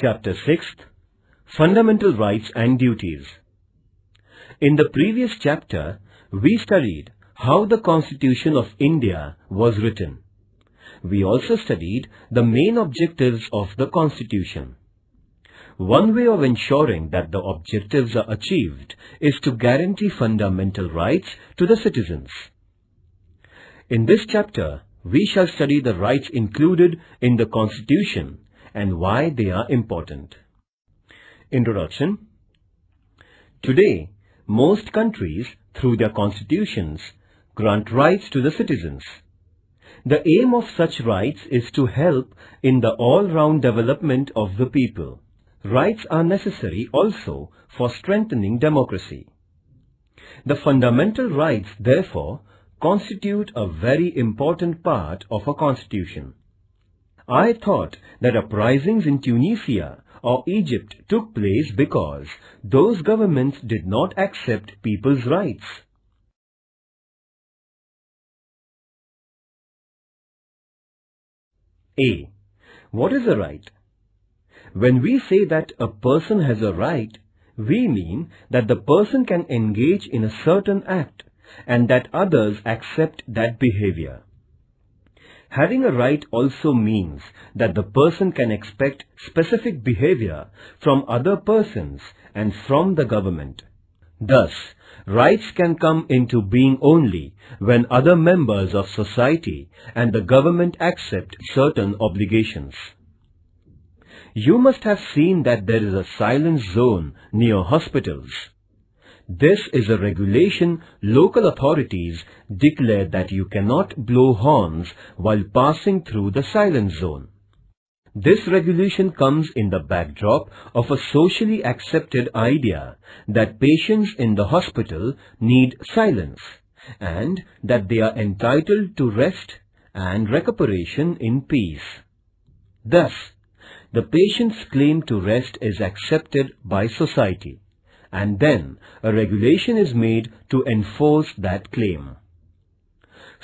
Chapter 6, Fundamental Rights and Duties. In the previous chapter, we studied how the Constitution of India was written. We also studied the main objectives of the Constitution. One way of ensuring that the objectives are achieved is to guarantee fundamental rights to the citizens. In this chapter, we shall study the rights included in the Constitution and why they are important. Introduction. Today, most countries, through their constitutions, grant rights to the citizens. The aim of such rights is to help in the all-round development of the people. Rights are necessary also for strengthening democracy. The fundamental rights, therefore, constitute a very important part of a constitution. I thought that uprisings in Tunisia or Egypt took place because those governments did not accept people's rights. A. What is a right? When we say that a person has a right, we mean that the person can engage in a certain act and that others accept that behavior. Having a right also means that the person can expect specific behavior from other persons and from the government. Thus, rights can come into being only when other members of society and the government accept certain obligations. You must have seen that there is a silence zone near hospitals. This is a regulation local authorities declare that you cannot blow horns while passing through the silence zone. This regulation comes in the backdrop of a socially accepted idea that patients in the hospital need silence and that they are entitled to rest and recuperation in peace. Thus, the patient's claim to rest is accepted by society, and then a regulation is made to enforce that claim.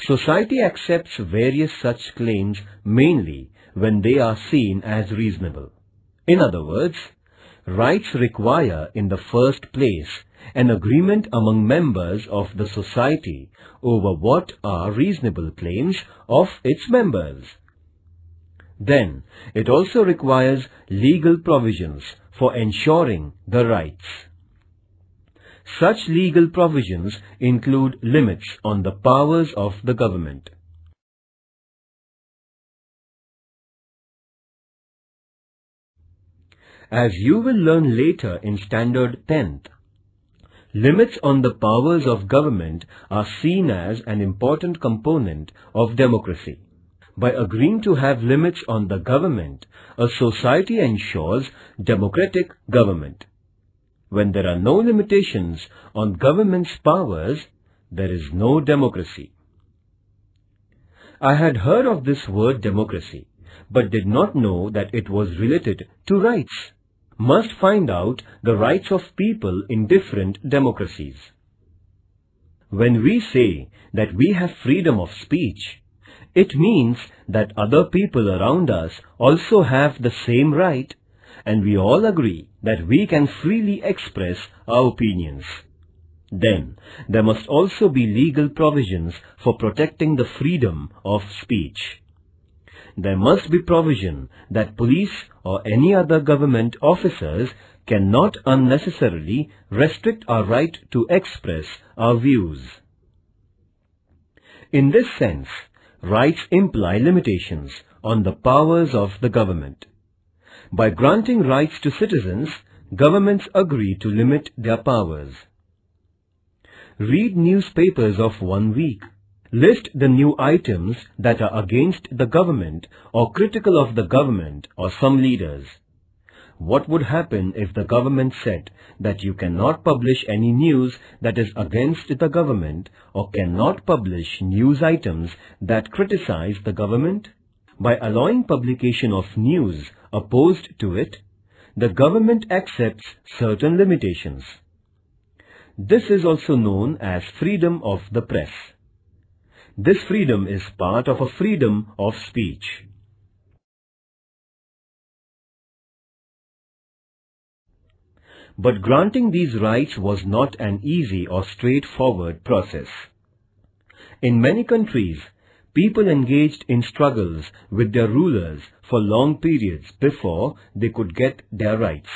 Society accepts various such claims mainly when they are seen as reasonable. In other words, rights require in the first place an agreement among members of the society over what are reasonable claims of its members. Then, it also requires legal provisions for ensuring the rights. Such legal provisions include limits on the powers of the government. As you will learn later in Standard 10th, limits on the powers of government are seen as an important component of democracy. By agreeing to have limits on the government, a society ensures democratic government. When there are no limitations on government's powers, there is no democracy. I had heard of this word democracy, but did not know that it was related to rights. Must find out the rights of people in different democracies. When we say that we have freedom of speech, it means that other people around us also have the same right, and we all agree that we can freely express our opinions. Then, there must also be legal provisions for protecting the freedom of speech. There must be provision that police or any other government officers cannot unnecessarily restrict our right to express our views. In this sense, rights imply limitations on the powers of the government. By granting rights to citizens, governments agree to limit their powers. Read newspapers of 1 week. List the new items that are against the government or critical of the government or some leaders. What would happen if the government said that you cannot publish any news that is against the government or cannot publish news items that criticize the government? By allowing publication of news opposed to it, the government accepts certain limitations. This is also known as freedom of the press. This freedom is part of a freedom of speech. But granting these rights was not an easy or straightforward process. In many countries, people engaged in struggles with their rulers for long periods before they could get their rights.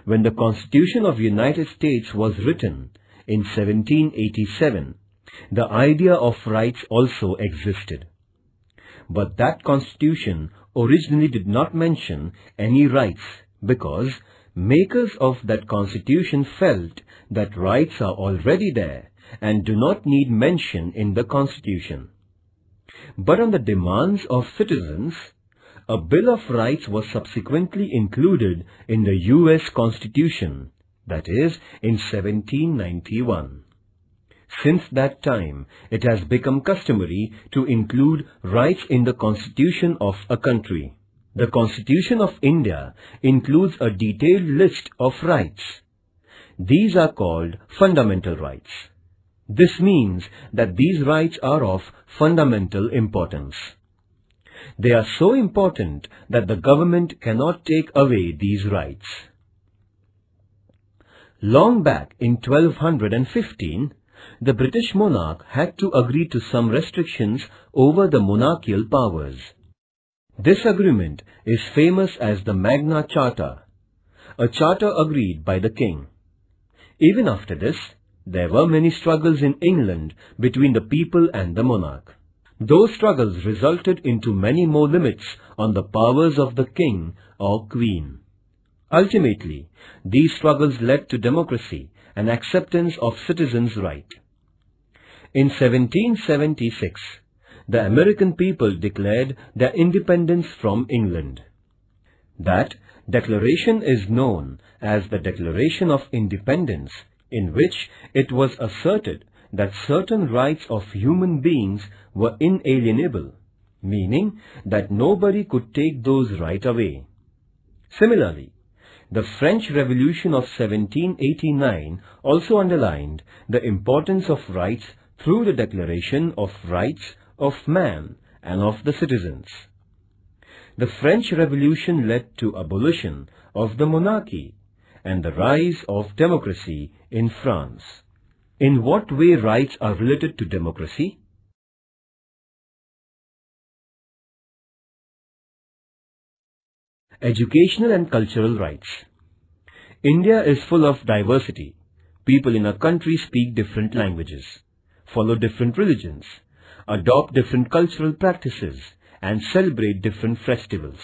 When the Constitution of the United States was written in 1787, the idea of rights also existed. But that Constitution originally did not mention any rights because makers of that Constitution felt that rights are already there and do not need mention in the Constitution. But on the demands of citizens, a Bill of Rights was subsequently included in the US Constitution, that is, in 1791. Since that time, it has become customary to include rights in the Constitution of a country. The Constitution of India includes a detailed list of rights. These are called fundamental rights. This means that these rights are of fundamental importance. They are so important that the government cannot take away these rights. Long back in 1215, the British monarch had to agree to some restrictions over the monarchical powers. This agreement is famous as the Magna Charta, a charter agreed by the king. Even after this, there were many struggles in England between the people and the monarch. Those struggles resulted into many more limits on the powers of the king or queen. Ultimately, these struggles led to democracy and acceptance of citizens' rights. In 1776, the American people declared their independence from England. That declaration is known as the Declaration of Independence, in which it was asserted that certain rights of human beings were inalienable, meaning that nobody could take those rights away. Similarly, the French Revolution of 1789 also underlined the importance of rights through the Declaration of Rights of Man and of the Citizens. The French Revolution led to abolition of the monarchy and the rise of democracy in France. In what way rights are related to democracy? Educational and cultural rights. India is full of diversity. People in a country speak different languages, follow different religions, adopt different cultural practices, and celebrate different festivals.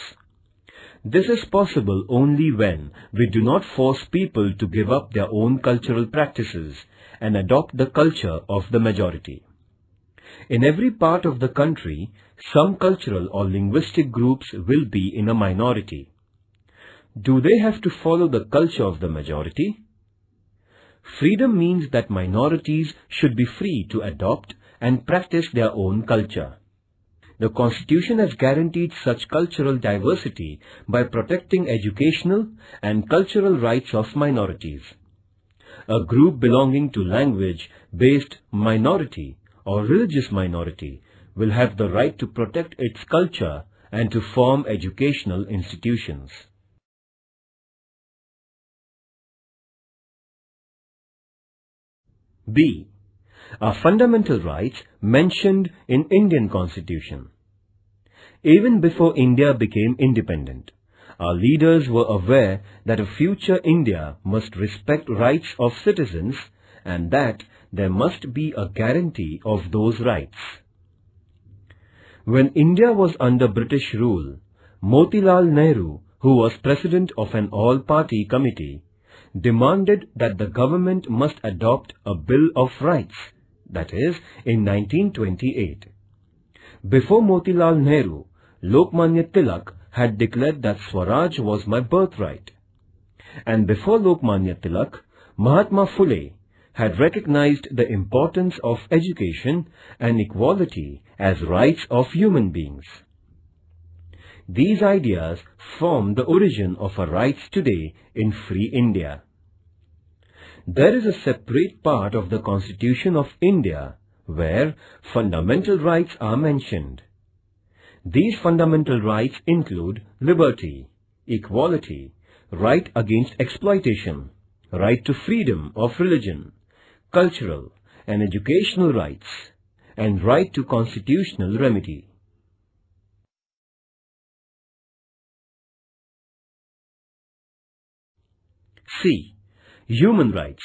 This is possible only when we do not force people to give up their own cultural practices and adopt the culture of the majority. In every part of the country, some cultural or linguistic groups will be in a minority. Do they have to follow the culture of the majority? Freedom means that minorities should be free to adopt and practice their own culture. The Constitution has guaranteed such cultural diversity by protecting educational and cultural rights of minorities. A group belonging to language-based minority or religious minority will have the right to protect its culture and to form educational institutions. B. Are fundamental rights mentioned in Indian Constitution. Even before India became independent, our leaders were aware that a future India must respect rights of citizens and that there must be a guarantee of those rights. When India was under British rule, Motilal Nehru, who was president of an all-party committee, demanded that the government must adopt a Bill of Rights, that is, in 1928. Before Motilal Nehru, Lokmanya Tilak had declared that Swaraj was my birthright. And before Lokmanya Tilak, Mahatma Phule had recognized the importance of education and equality as rights of human beings. These ideas form the origin of our rights today in free India. There is a separate part of the Constitution of India where fundamental rights are mentioned. These fundamental rights include liberty, equality, right against exploitation, right to freedom of religion, cultural and educational rights, and right to constitutional remedy. C. Human rights.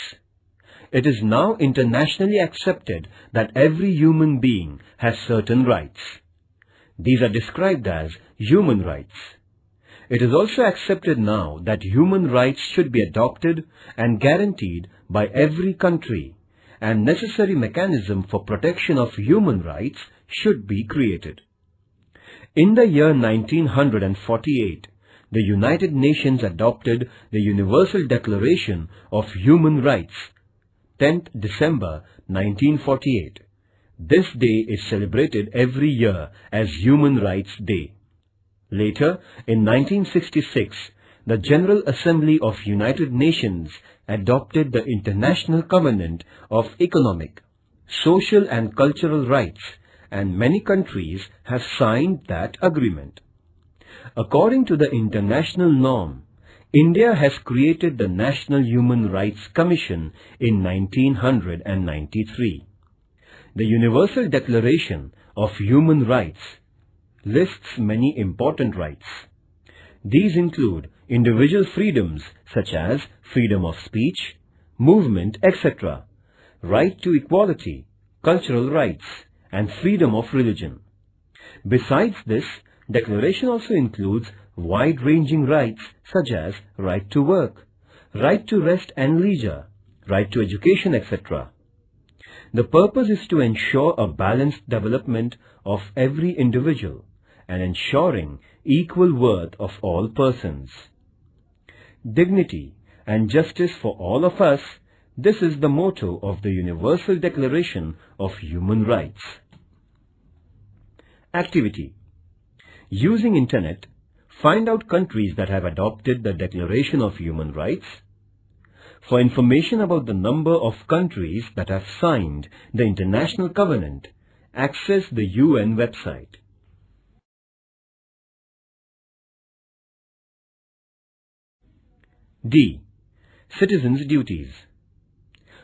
It is now internationally accepted that every human being has certain rights. These are described as human rights. It is also accepted now that human rights should be adopted and guaranteed by every country, and necessary mechanism for protection of human rights should be created. In the year 1948, the United Nations adopted the Universal Declaration of Human Rights, 10th December 1948. This day is celebrated every year as Human Rights Day. Later, in 1966, the General Assembly of United Nations adopted the International Covenant of Economic, Social and Cultural Rights, and many countries have signed that agreement. According to the international norm, India has created the National Human Rights Commission in 1993. The Universal Declaration of Human Rights lists many important rights. These include individual freedoms such as freedom of speech, movement, etc., right to equality, cultural rights, and freedom of religion. Besides this, Declaration also includes wide-ranging rights such as right to work, right to rest and leisure, right to education, etc. The purpose is to ensure a balanced development of every individual and ensuring equal worth of all persons. Dignity and justice for all of us, this is the motto of the Universal Declaration of Human Rights. Activity. Using Internet, find out countries that have adopted the Declaration of Human Rights. For information about the number of countries that have signed the International Covenant, access the UN website. D. Citizens' duties.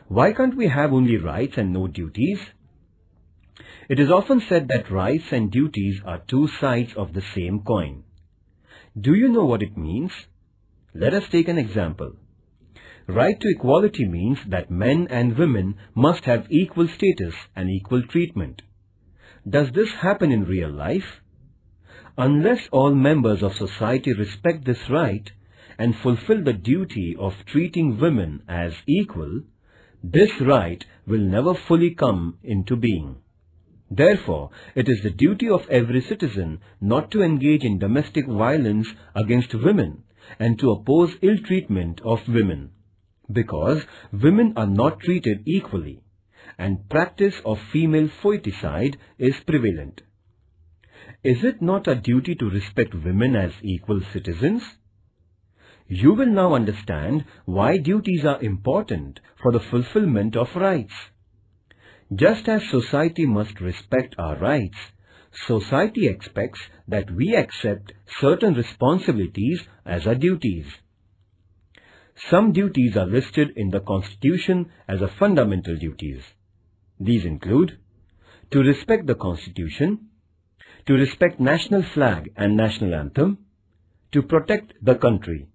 Why can't we have only rights and no duties? It is often said that rights and duties are two sides of the same coin. Do you know what it means? Let us take an example. Right to equality means that men and women must have equal status and equal treatment. Does this happen in real life? Unless all members of society respect this right and fulfill the duty of treating women as equal, this right will never fully come into being. Therefore, it is the duty of every citizen not to engage in domestic violence against women and to oppose ill treatment of women, because women are not treated equally and practice of female foeticide is prevalent. Is it not a duty to respect women as equal citizens? You will now understand why duties are important for the fulfillment of rights. Just as society must respect our rights, society expects that we accept certain responsibilities as our duties. Some duties are listed in the Constitution as a fundamental duties. These include to respect the Constitution, to respect national flag and national anthem, to protect the country,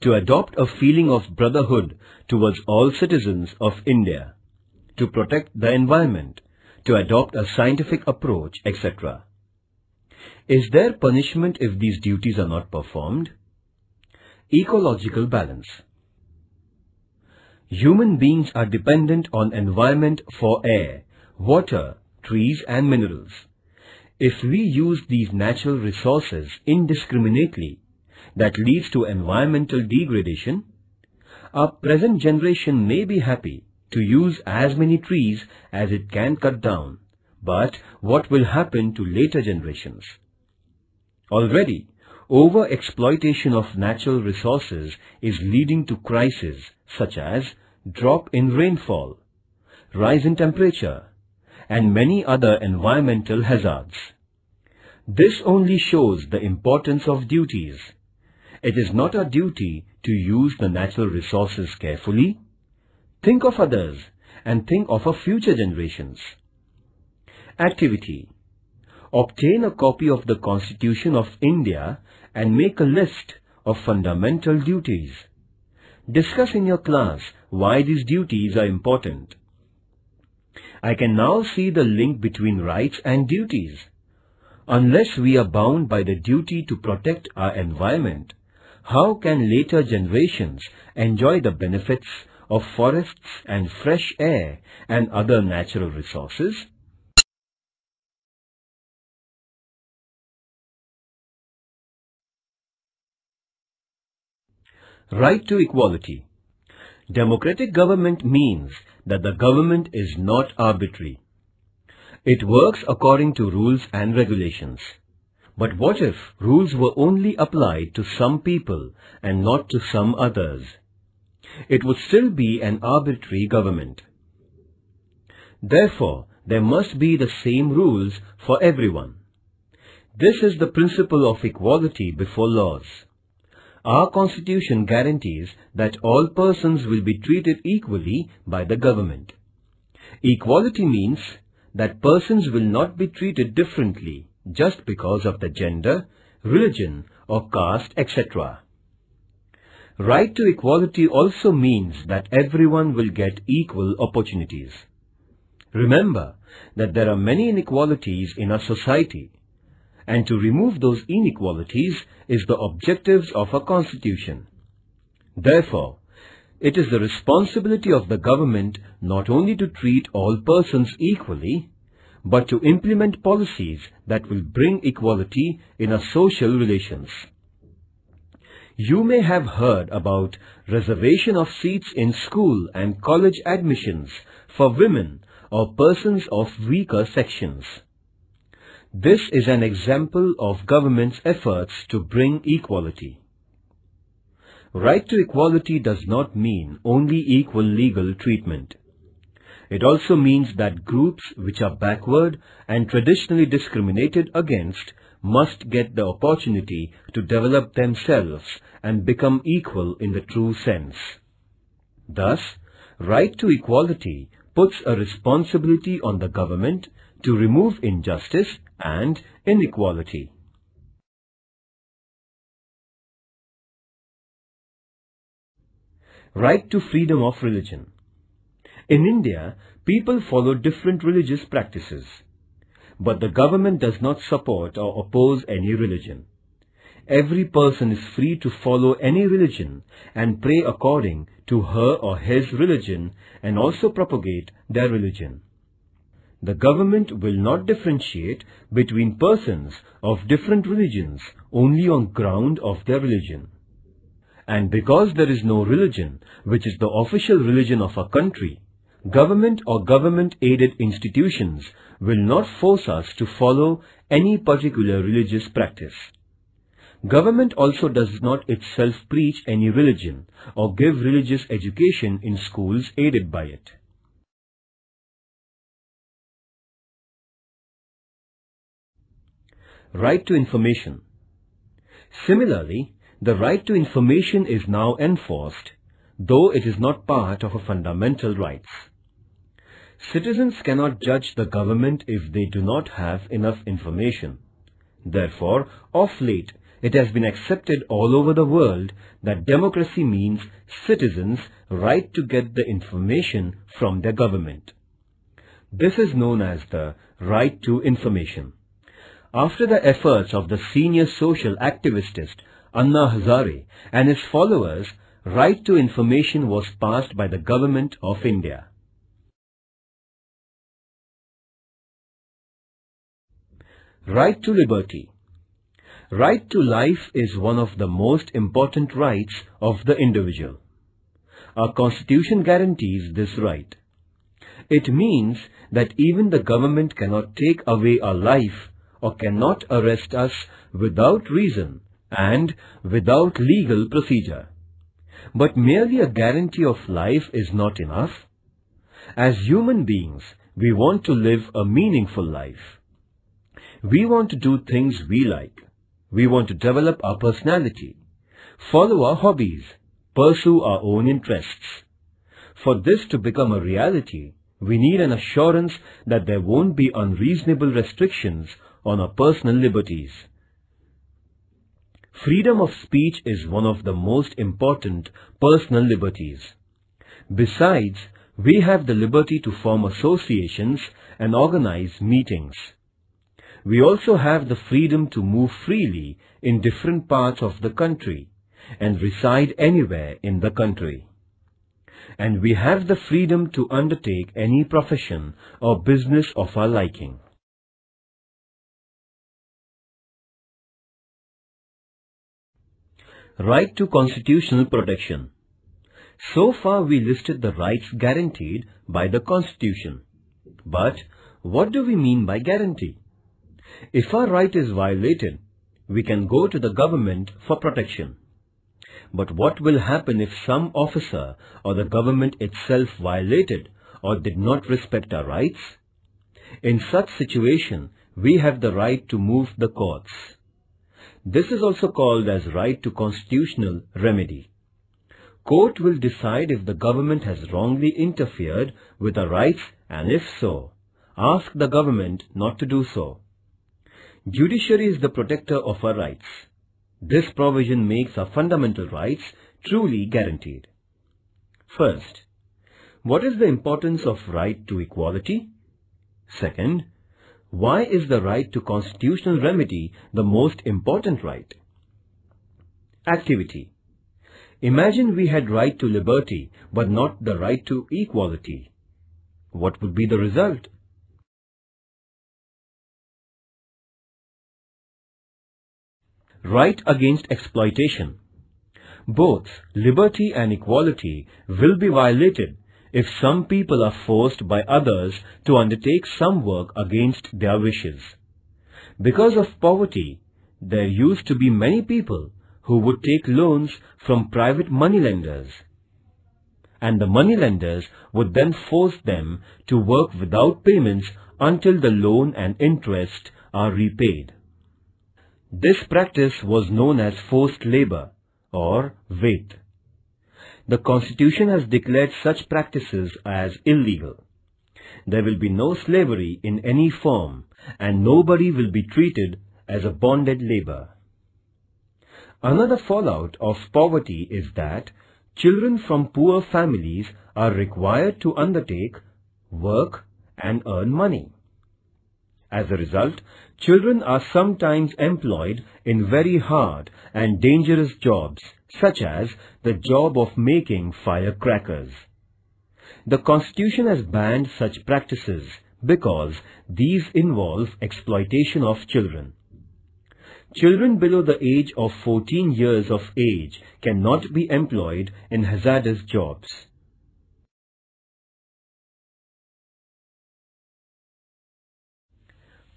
to adopt a feeling of brotherhood towards all citizens of India, to protect the environment, to adopt a scientific approach, etc. Is there punishment if these duties are not performed? Ecological balance. Human beings are dependent on environment for air, water, trees and minerals. If we use these natural resources indiscriminately, that leads to environmental degradation. Our present generation may be happy to use as many trees as it can cut down, but what will happen to later generations? Already, over-exploitation of natural resources is leading to crises such as drop in rainfall, rise in temperature, and many other environmental hazards. This only shows the importance of duties, It is not our duty to use the natural resources carefully? Think of others and think of our future generations. Activity. Obtain a copy of the Constitution of India and make a list of fundamental duties. Discuss in your class why these duties are important. I can now see the link between rights and duties. Unless we are bound by the duty to protect our environment, how can later generations enjoy the benefits of forests and fresh air and other natural resources? Right to equality. Democratic government means that the government is not arbitrary. It works according to rules and regulations. But what if rules were only applied to some people and not to some others? It would still be an arbitrary government. Therefore, there must be the same rules for everyone. This is the principle of equality before laws. Our Constitution guarantees that all persons will be treated equally by the government. Equality means that persons will not be treated differently just because of the gender, religion or caste, etc. Right to equality also means that everyone will get equal opportunities. Remember that there are many inequalities in our society, and to remove those inequalities is the objectives of our Constitution. Therefore, it is the responsibility of the government not only to treat all persons equally, but to implement policies that will bring equality in our social relations. You may have heard about reservation of seats in school and college admissions for women or persons of weaker sections. This is an example of government's efforts to bring equality. Right to equality does not mean only equal legal treatment. It also means that groups which are backward and traditionally discriminated against must get the opportunity to develop themselves and become equal in the true sense. Thus, right to equality puts a responsibility on the government to remove injustice and inequality. Right to freedom of religion. In India, people follow different religious practices, but the government does not support or oppose any religion. Every person is free to follow any religion and pray according to her or his religion and also propagate their religion. The government will not differentiate between persons of different religions only on ground of their religion. And because there is no religion which is the official religion of our country, government or government-aided institutions will not force us to follow any particular religious practice. Government also does not itself preach any religion or give religious education in schools aided by it. Right to information. Similarly, the right to information is now enforced, though it is not part of our fundamental rights. Citizens cannot judge the government if they do not have enough information. Therefore, of late, it has been accepted all over the world that democracy means citizens' right to get the information from their government. This is known as the right to information. After the efforts of the senior social activist Anna Hazare and his followers, right to information was passed by the government of India. Right to liberty. Right to life is one of the most important rights of the individual. Our Constitution guarantees this right. It means that even the government cannot take away our life or cannot arrest us without reason and without legal procedure. But merely a guarantee of life is not enough. As human beings, we want to live a meaningful life. We want to do things we like. We want to develop our personality. follow our hobbies, pursue our own interests. For this to become a reality, we need an assurance that there won't be unreasonable restrictions on our personal liberties. Freedom of speech is one of the most important personal liberties. Besides, we have the liberty to form associations and organize meetings. We also have the freedom to move freely in different parts of the country and reside anywhere in the country. And we have the freedom to undertake any profession or business of our liking. Right to constitutional protection. So far we listed the rights guaranteed by the Constitution. But what do we mean by guarantee? If our right is violated, we can go to the government for protection. But what will happen if some officer or the government itself violated or did not respect our rights? In such situation, we have the right to move the courts. This is also called as right to constitutional remedy. Court will decide if the government has wrongly interfered with our rights, and if so, ask the government not to do so. Judiciary is the protector of our rights. This provision makes our fundamental rights truly guaranteed. First, what is the importance of right to equality? Second, why is the right to constitutional remedy the most important right? Activity. Imagine we had right to liberty but not the right to equality. What would be the result? Right against exploitation. Both liberty and equality will be violated if some people are forced by others to undertake some work against their wishes. Because of poverty, there used to be many people who would take loans from private moneylenders, and the moneylenders would then force them to work without payments until the loan and interest are repaid. This practice was known as forced labor or wait. The Constitution has declared such practices as illegal. There will be no slavery in any form, and nobody will be treated as a bonded labor. Another fallout of poverty is that children from poor families are required to undertake work and earn money. As a result, children are sometimes employed in very hard and dangerous jobs, such as the job of making firecrackers. The Constitution has banned such practices because these involve exploitation of children. Children below the age of 14 years of age cannot be employed in hazardous jobs.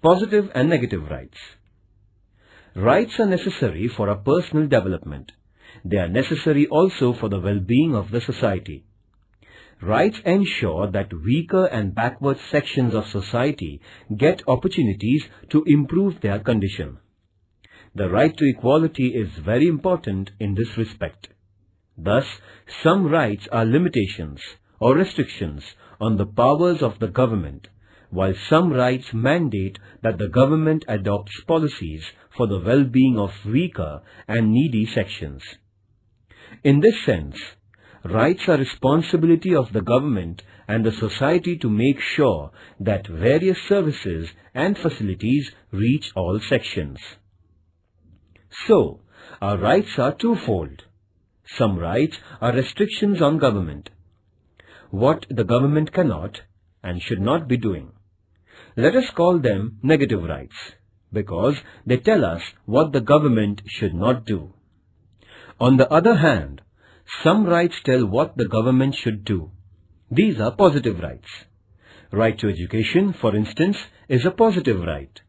Positive and negative rights. Rights are necessary for our personal development. They are necessary also for the well-being of the society. Rights ensure that weaker and backward sections of society get opportunities to improve their condition. The right to equality is very important in this respect. Thus, some rights are limitations or restrictions on the powers of the government, while some rights mandate that the government adopts policies for the well-being of weaker and needy sections. In this sense, rights are responsibility of the government and the society to make sure that various services and facilities reach all sections. So, our rights are twofold. Some rights are restrictions on government, what the government cannot and should not be doing. Let us call them negative rights, because they tell us what the government should not do. On the other hand, some rights tell what the government should do. These are positive rights. Right to education, for instance, is a positive right.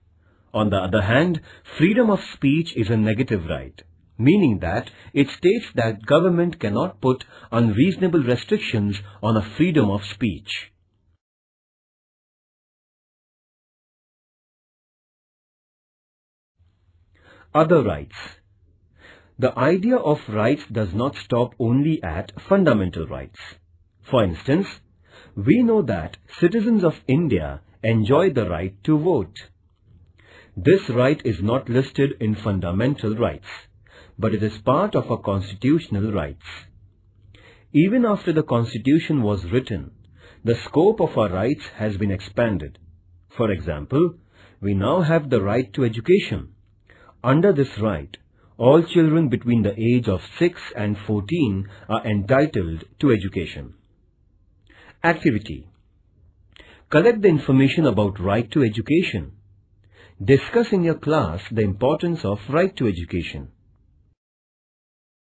On the other hand, freedom of speech is a negative right, meaning that it states that government cannot put unreasonable restrictions on a freedom of speech. Other rights. The idea of rights does not stop only at fundamental rights. For instance, we know that citizens of India enjoy the right to vote. This right is not listed in fundamental rights, but it is part of our constitutional rights. Even after the Constitution was written, the scope of our rights has been expanded. For example, we now have the right to education. Under this right, all children between the age of 6 and 14 are entitled to education. Activity. Collect the information about right to education. Discuss in your class the importance of right to education.